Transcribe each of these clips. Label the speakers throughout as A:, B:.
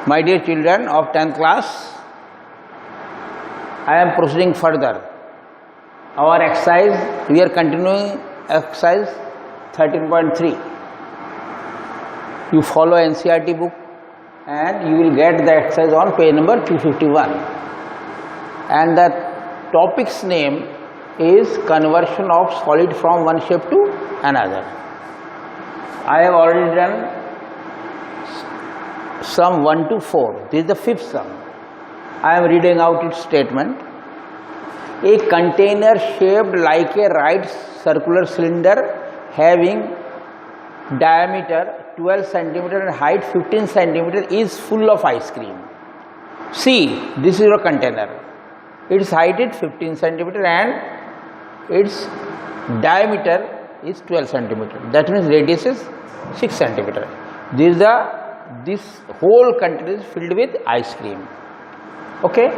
A: My dear children of 10th class, I am proceeding further. Our exercise, we are continuing exercise 13.3. You follow NCERT book and you will get the exercise on page number 251. And the topic's name is conversion of solid from one shape to another. I have already done sum 1 to 4. This is the fifth sum. I am reading out its statement. A container shaped like a right circular cylinder having diameter 12 cm and height 15 cm is full of ice cream. See, this is your container. Its height is 15 cm and its diameter is 12 cm. That means radius is 6 cm. This whole container is filled with ice cream. Okay,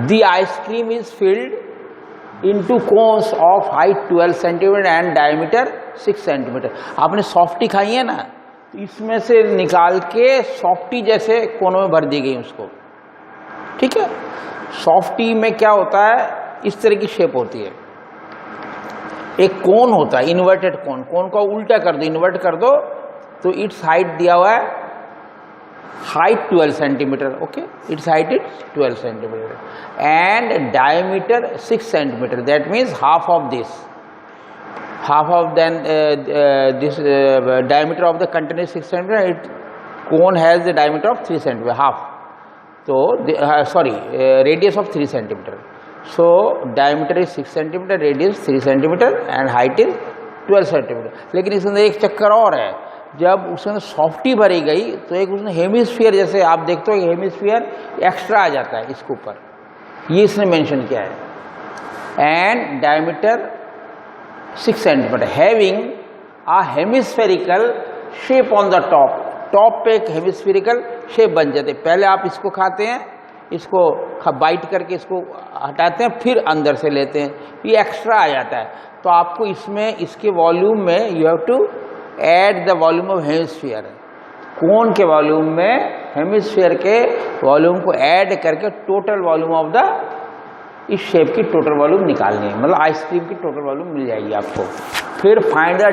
A: the ice cream is filled into cones of height 12 cm and diameter 6 cm. आपने softy खाई है ना, तो इसमें से निकाल के softy जैसे कोनों में भर दी गई उसको. ठीक है, सॉफ्टी में क्या होता है, इस तरह की शेप होती है. एक कोन होता है, इन्वर्टेड कोन. कोन को उल्टा कर दो, इन्वर्ट कर दो, तो इट्स हाइट दिया हुआ है height 12 centimeter. Okay, its height is 12 centimeter and diameter 6 centimeter. That means half of this, half of then this diameter of the container is 6 centimeter. It cone has the diameter of 3 centimeter, half. So radius of 3 centimeter. So diameter is 6 centimeter, radius 3 centimeter and height is 12 centimeter. लेकिन इसमें एक चक्कर और है, जब उसमें softy भरी गई तो एक उसने हेमिस्फीयर, जैसे आप देखते हो हेमिस्फीयर एक्स्ट्रा आ जाता है इसके ऊपर, ये इसने मेंशन किया है. And diameter 6 centimetre having a hemispherical shape on the top. Top पे एक हेमिस्फेरिकल शेप बन जाते. पहले आप इसको खाते हैं, इसको बाइट करके इसको हटाते हैं, फिर अंदर से लेते हैं, ये एक्स्ट्रा आ जाता है. तो आपको इसमें इसके वॉल्यूम में you have to add the volume of hemisphere. Cone के वॉल्यूम में हेमिस्फीयर के वॉल्यूम को ऐड करके टोटल वॉल्यूम ऑफ द, इस शेप की टोटल वॉल्यूम निकालनी है, मतलब आइसक्रीम की टोटल वॉल्यूम मिल जाएगी आपको. फिर find the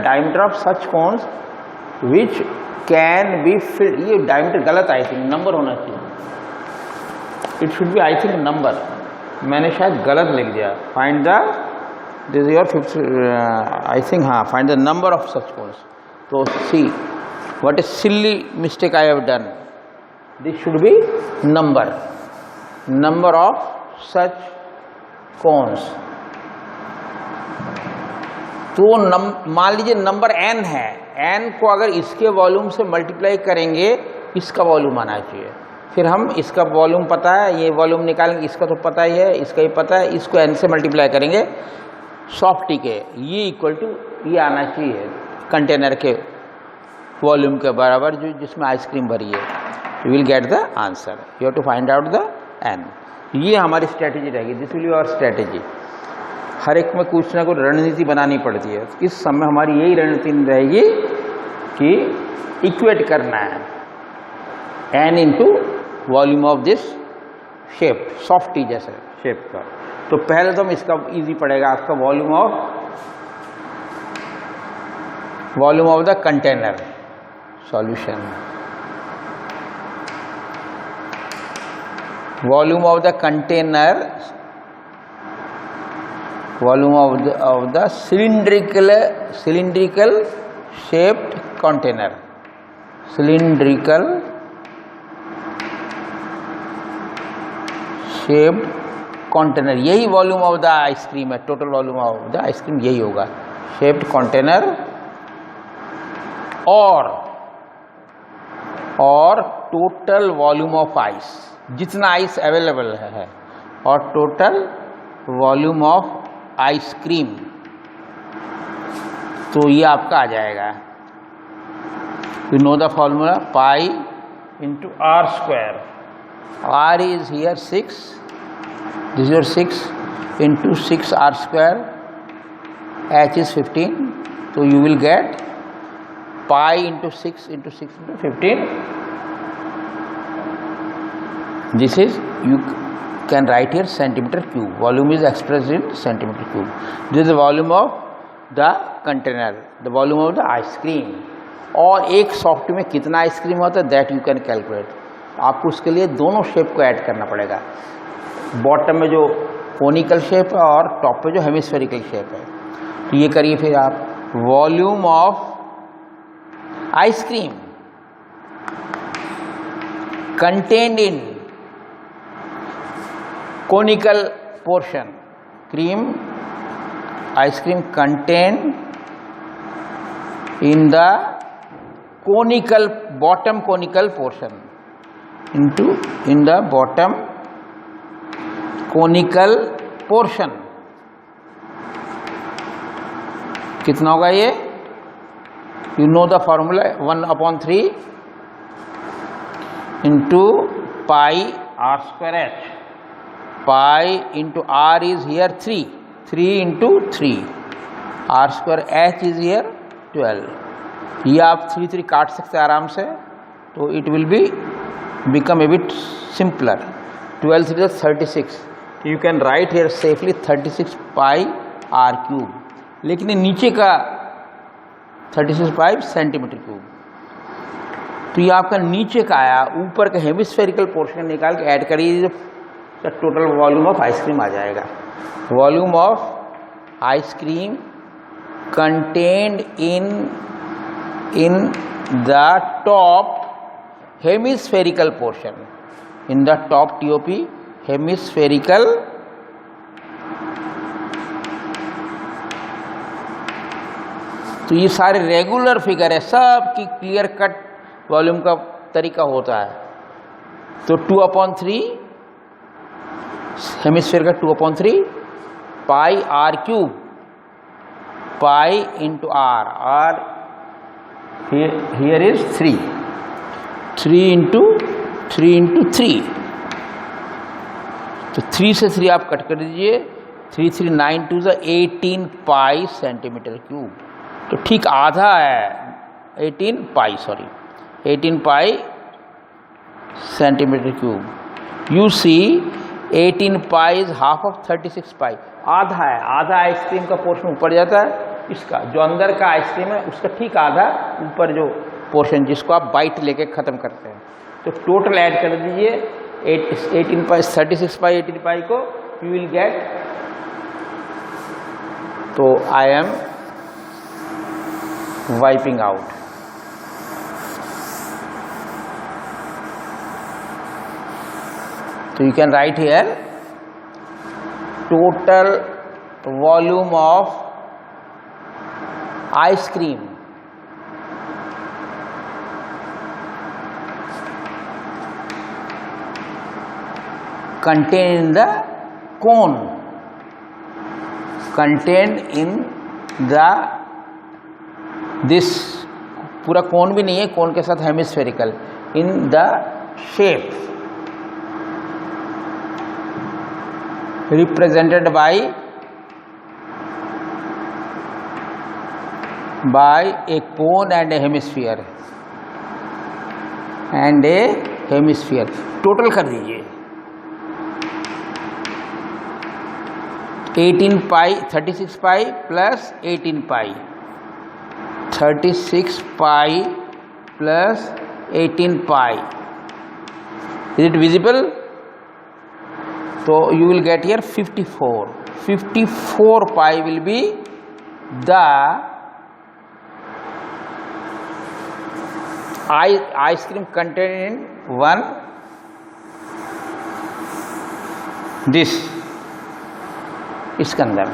A: diameter of such cones which can be filled. ये डायमीटर गलत, आई थिंक नंबर होना चाहिए. It should be I think number, मैंने शायद गलत लिख दिया. Find the, this is your fifth, I think, find the number of such cones. So see what a silly mistake I have done. This should be number of such cones. तो मान लीजिए number n है, n को अगर इसके volume से multiply करेंगे, इसका वॉल्यूम आना चाहिए. फिर हम इसका वॉल्यूम पता है, ये वॉल्यूम निकालेंगे, इसका तो पता ही है, इसका ही पता है, इसको n से मल्टीप्लाई करेंगे सॉफ्टी के, ये इक्वल टू ये आना चाहिए कंटेनर के वॉल्यूम के बराबर, जो जिसमें आइसक्रीम भरी है. You will get the answer. You have to find out the n. ये हमारी स्ट्रेटेजी रहेगी. This will be our strategy. हर एक में कुछ ना कुछ रणनीति बनानी पड़ती है. इस समय हमारी यही रणनीति रहेगी कि इक्वेट करना है n into volume of this shape, softy जैसे शेप का. तो पहले तो हम इसका इजी पड़ेगा आपका volume of the container. Solution, volume of the container, volume of the cylindrical shaped container. Cylindrical shaped container, यही वॉल्यूम ऑफ द आइसक्रीम है. Total volume of the ice cream यही होगा, शेप्ड कंटेनर. और टोटल वॉल्यूम ऑफ आइस, जितना ice available है, और total volume of ice cream. तो ये आपका आ जाएगा. You know the formula, pi into r square. R is here 6. This is your 6 into 6 r square, h is 15. So you will get pi into 6 into 6 into 15. This is, you can write here centimeter cube. Volume is expressed in centimeter cube. This is the volume of the container, the volume of the ice cream. और एक soft में कितना ice cream होता है that you can calculate. आपको उसके लिए दोनों शेप को ऐड करना पड़ेगा. बॉटम में जो कोनिकल शेप है और टॉप पे जो हेमिस्फेरिकल शेप है. तो ये करिए फिर आप. Volume of ice cream contained in conical portion, ice cream contained in the bottom conical portion, in the bottom conical portion. कितना होगा ये? You know the formula, 1/3 into pi r square h. Pi into r is here 3 into 3, r square h is here 12. ये आप 3 काट सकते हैं आराम से, तो it will be become a bit simpler. 12 3 is 36. You can write here safely 36 pi r cube. लेकिन नीचे का 36 pi सेंटीमीटर क्यूब. तो ये आपका नीचे का आया. ऊपर का हेमिस्फेरिकल पोर्शन निकाल के ऐड करिए, तो टोटल वॉल्यूम ऑफ आइसक्रीम आ जाएगा. Volume of ice cream contained in the top hemispherical portion, in the top TOP hemispherical तो ये सारे रेगुलर फिगर है, सब की क्लियर कट वॉल्यूम का तरीका होता है. तो 2/3 हेमिस्फीयर का 2/3 pi r cube, pi into r, r here is 3 into 3. तो 3 से 3 आप कट कर दीजिए. 3 3 9 2 18 पाई सेंटीमीटर क्यूब. तो ठीक आधा है, 18 pi centimetre cube. You see 18 pi is half of 36 pi. आधा है, आधा आइसक्रीम का पोर्शन ऊपर जाता है. इसका जो अंदर का आइसक्रीम है उसका ठीक आधा ऊपर जो पोर्शन जिसको आप बाइट लेके ख़त्म करते हैं. तो टोटल ऐड कर दीजिए 18 पाई 36 पाई 18 पाई को, यू विल गेट. तो I am wiping out. So you can write here total volume of ice cream contained in the cone, contained in the this पूरा कोन भी नहीं है, कोन के साथ hemispherical, in the shape represented by a cone and a hemisphere, total कर दीजिए. 18 पाई 36 pi plus 18 pi, 36 pi plus 18 pi. Is it visible? So you will get here 54. 54 pi will be the ice cream contained in one this. इसके अंदर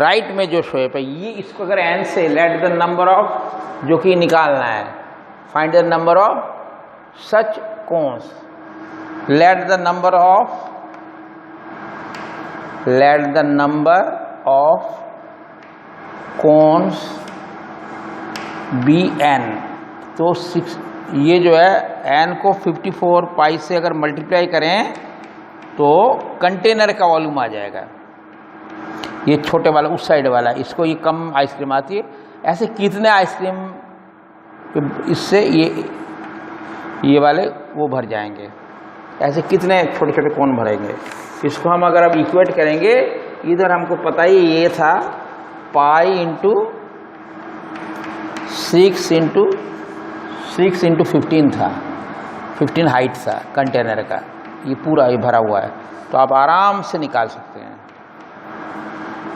A: right में जो shape है ये, इसको अगर n से लेट द नंबर ऑफ जो कि निकालना है, find the number of such cons. Let the number of cones be n. तो 6 ये जो है n को 54 पाई से अगर मल्टीप्लाई करें तो कंटेनर का वॉल्यूम आ जाएगा. ये छोटे वाला उस साइड वाला, इसको ये कम आइसक्रीम आती है. ऐसे कितने आइसक्रीम कि इससे ये वाले वो भर जाएंगे। ऐसे कितने छोटे छोटे कोण भरेंगे। इसको हम अगर अब इक्वेट करेंगे, इधर हमको पता ही ये था पाई इंटू 6 इंटू 15 था, 15 हाइट था कंटेनर का, ये पूरा ये भरा हुआ है, तो आप आराम से निकाल सकते हैं।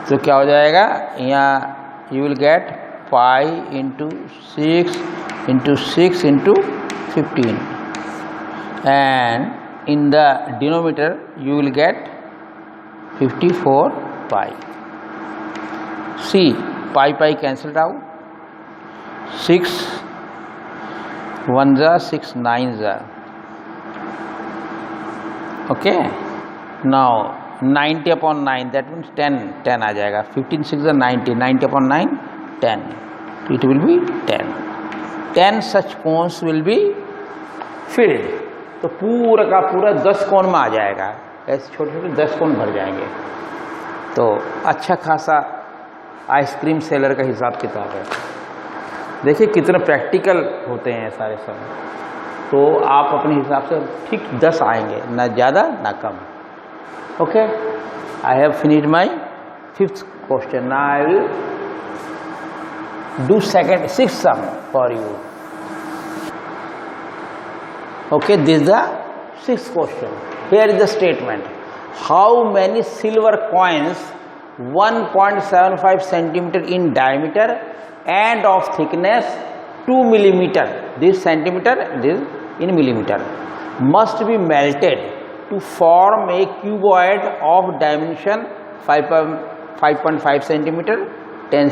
A: तो क्या हो जाएगा, यहाँ you will gate pi into 6 into 15 and in the denominator you will get 54 pi. See, pi cancelled out, 6 1 जा 6 9 जा, okay. Now 90 upon 9 that means 10 आ जाएगा, 15 6 जा 90 upon 9 10, it will be 10 such cones will be filled. तो पूरा का पूरा 10 कोण में आ जाएगा, ऐसे छोटे छोटे 10 कोण भर जाएंगे। तो अच्छा खासा आइसक्रीम सेलर का हिसाब किताब है। देखिए कितने प्रैक्टिकल होते हैं सारे सब। तो आप अपने हिसाब से ठीक 10 आएंगे, ना ज़्यादा ना कम। Okay, I have finished my 5th question. Now I will do 6th sum for you. Okay, this is the 6th question. Here is the statement. How many silver coins 1.75 centimeter in diameter and of thickness 2 millimeter, this centimeter, this in millimeter, must be melted to form a cuboid of dimension 5.5 centimeter, 10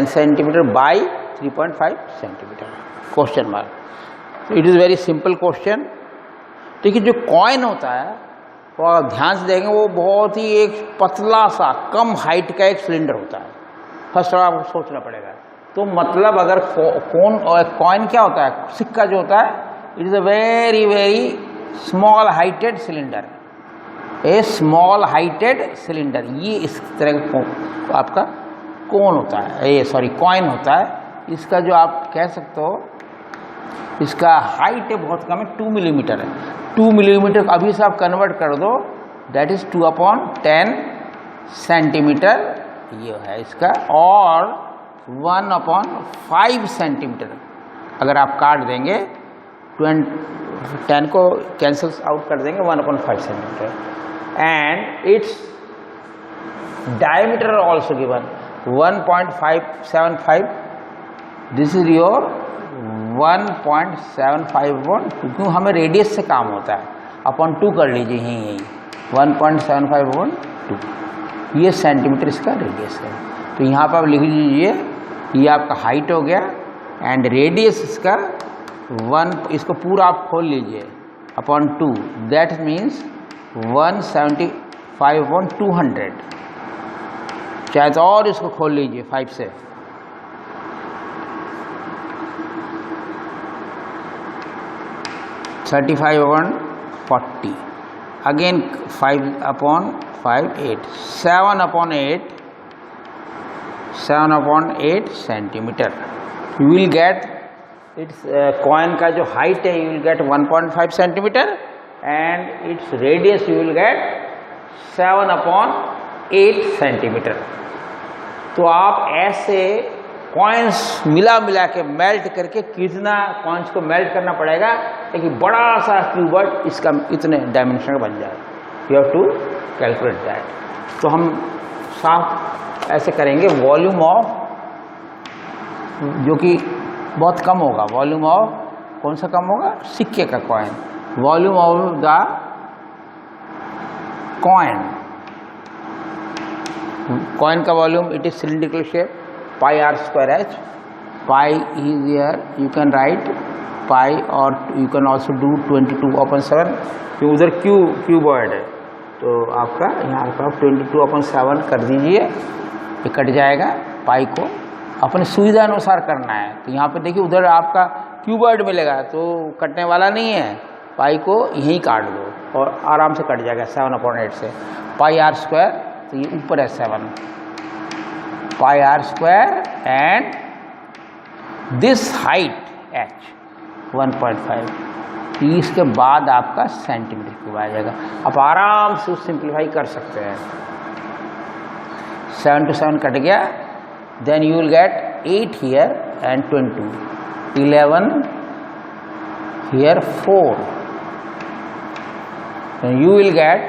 A: centimeter by 3.5 centimeter? Question mark. It is very simple question. देखिए जो coin होता है वो अगर ध्यान से देखेंगे वो बहुत ही एक पतला सा कम हाइट का एक सिलेंडर होता है। फर्स्ट ऑफ आपको सोचना पड़ेगा। तो मतलब अगर कॉइन क्या होता है, सिक्का जो होता है, it is a very very small heighted cylinder, A small heighted cylinder. ये इस तरह का आपका कोन होता है, ये सॉरी कॉइन होता है। इसका जो आप कह सकते हो इसका हाइट है बहुत कम है, 2 मिलीमीटर है। 2 मिलीमीटर अभी से आप कन्वर्ट कर दो, दैट इज 2/10 सेंटीमीटर ये है इसका, और 1/5 सेंटीमीटर अगर आप काट देंगे, 10 को कैंसिल आउट कर देंगे, 1/5 centimetre. And its diameter also given 1.575, this is your 1.75/2, क्योंकि हमें रेडियस से काम होता है, अपन 2 कर लीजिए यहीं 1.75/2, ये सेंटीमीटर इसका रेडियस है। तो यहाँ पर आप लिख लीजिए, ये आपका हाइट हो गया एंड रेडियस इसका 1, इसको पूरा आप खोल लीजिए अपॉन 2, दैट मीन्स 175/200, चाहे तो और इसको खोल लीजिए 5 से, 35/40, again 5/5 8, 7/8 centimetre. You will gate it's coin का जो हाइट है, you will gate 1.5 centimetre and its radius you will gate 7/8 centimetre. तो आप ऐसे कॉइन्स मिला के मेल्ट करके, कितना कॉइन्स को मेल्ट करना पड़ेगा लेकिन बड़ा सा क्यूबॉइड इसका इतने डायमेंशन का बन जाए। You have to calculate that. तो हम साफ ऐसे करेंगे, वॉल्यूम ऑफ, जो कि बहुत कम होगा, वॉल्यूम ऑफ कौन सा कम होगा, सिक्के का coin, volume of the coin का volume, it is cylindrical shape, pi r²h, pi is here, you can write pi or you can also do 22/7, क्योंकि उधर क्यूबॉइड है तो आपका यहाँ पर 22/7 कर दीजिए, ये कट जाएगा। पाई को अपनी सुविधा अनुसार करना है। तो यहाँ पे देखिए उधर आपका क्यूबॉइड मिलेगा तो कटने वाला नहीं है, पाई को यहीं काट दो और आराम से कट जाएगा 7/8 से। pi r², तो ये ऊपर है 7, pi r² and this height h 1.5, इसके बाद आपका सेंटीमीटर क्यूब आ जाएगा। आप आराम से सिंप्लीफाई कर सकते हैं। 7 to 7 कट गया, then you will get 8 here and 22, 11 here 4, you will get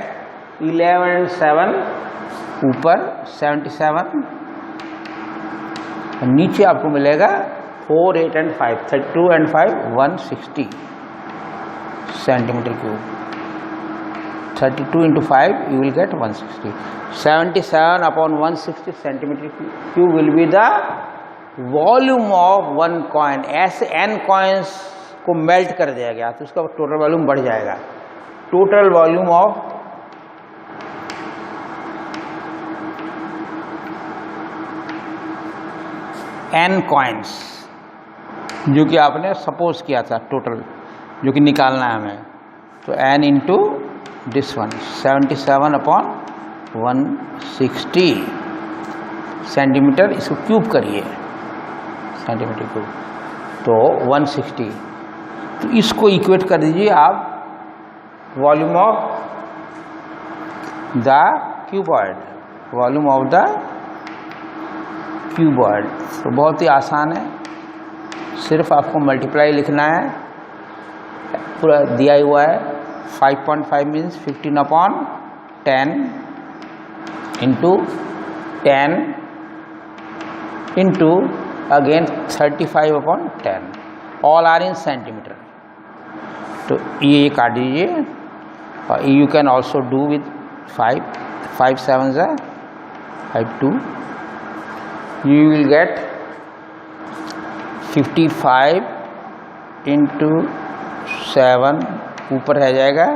A: 11 and 7 ऊपर 77, नीचे आपको मिलेगा 4, 8 and 5, 32 and 5 160 centimetre cube. 32 into 5 you will get 160. 77 upon 160 centimetre cube will be the volume of one coin। ऐसे n coins को melt कर दिया गया तो उसका टोटल वॉल्यूम बढ़ जाएगा। Total volume of n coins, जो कि आपने सपोज किया था टोटल, जो कि निकालना है हमें, तो n into this one 77 upon 160 centimetre, इसको क्यूब करिए सेंटीमीटर क्यूब, तो 160, तो इसको इक्वेट कर दीजिए आप volume of the cuboid, volume of the cuboid. तो बहुत ही आसान है, सिर्फ आपको मल्टीप्लाई लिखना है, पूरा दिया हुआ है। 5.5 means 15 upon 10 into 10 into again 35 upon 10, all are in centimetre. तो ये काट दीजिए, और you can also do with 5 7 ज़ा 52, you will get 55 इंटू 7 ऊपर रह जाएगा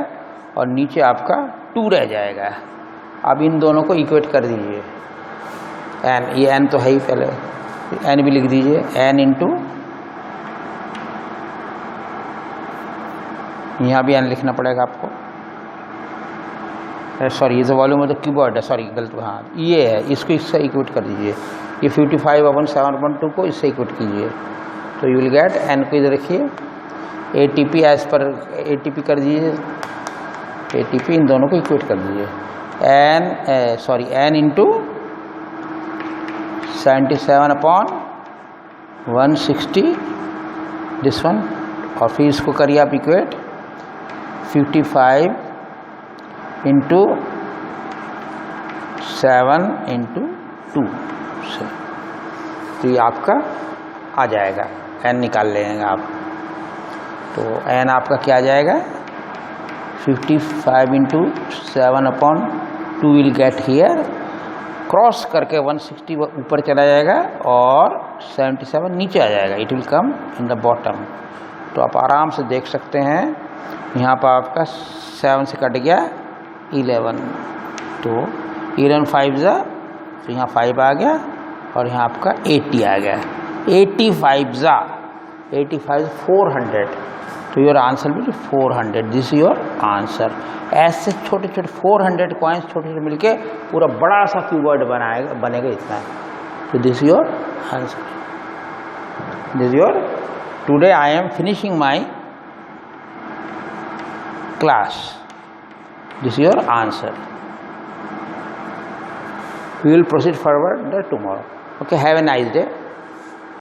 A: और नीचे आपका 2 रह जाएगा। अब इन दोनों को इक्वेट कर दीजिए। n, ये n तो है ही, पहले n भी लिख दीजिए, n इंटू, यहाँ भी n लिखना पड़ेगा आपको, सॉरी ये जो वॉल्यूम है तो क्यूबॉइड है, सॉरी गलत, हाँ ये है, इसको इससे इक्वेट कर दीजिए। ये 55 अपॉन 7.2 को इससे इक्वेट कीजिए, तो यू विल गेट n को इधर रखिए, ATP एज पर ATP कर दीजिए, ATP इन दोनों को इक्वेट कर दीजिए, n into 77 upon 160 this one, और फिर इसको करिए आप इक्वेट 55 इंटू 7 इंटू 2 से, तो ये आपका आ जाएगा। n निकाल लेंगे आप, तो n आपका क्या आ जाएगा, 55 into 7 upon 2 will get here, cross करके 160 ऊपर चला जाएगा और 77 नीचे आ जाएगा, it will come in the bottom. तो आप आराम से देख सकते हैं, यहाँ पर आपका 7 से कट गया 11, तो 11 5 ज़ा, तो यहाँ 5 आ गया और यहाँ आपका 80 आ गया, 85 ज़ा 85 400, तो योर आंसर भी 400, दिस योर आंसर। ऐसे छोटे छोटे 400 कॉइन्स छोटे छोटे मिलके पूरा बड़ा सा क्यूबॉइड बनेगा इतना, तो this your answer, this your. Today I am finishing my class, this is your answer. We will proceed further tomorrow. Okay, have a nice day.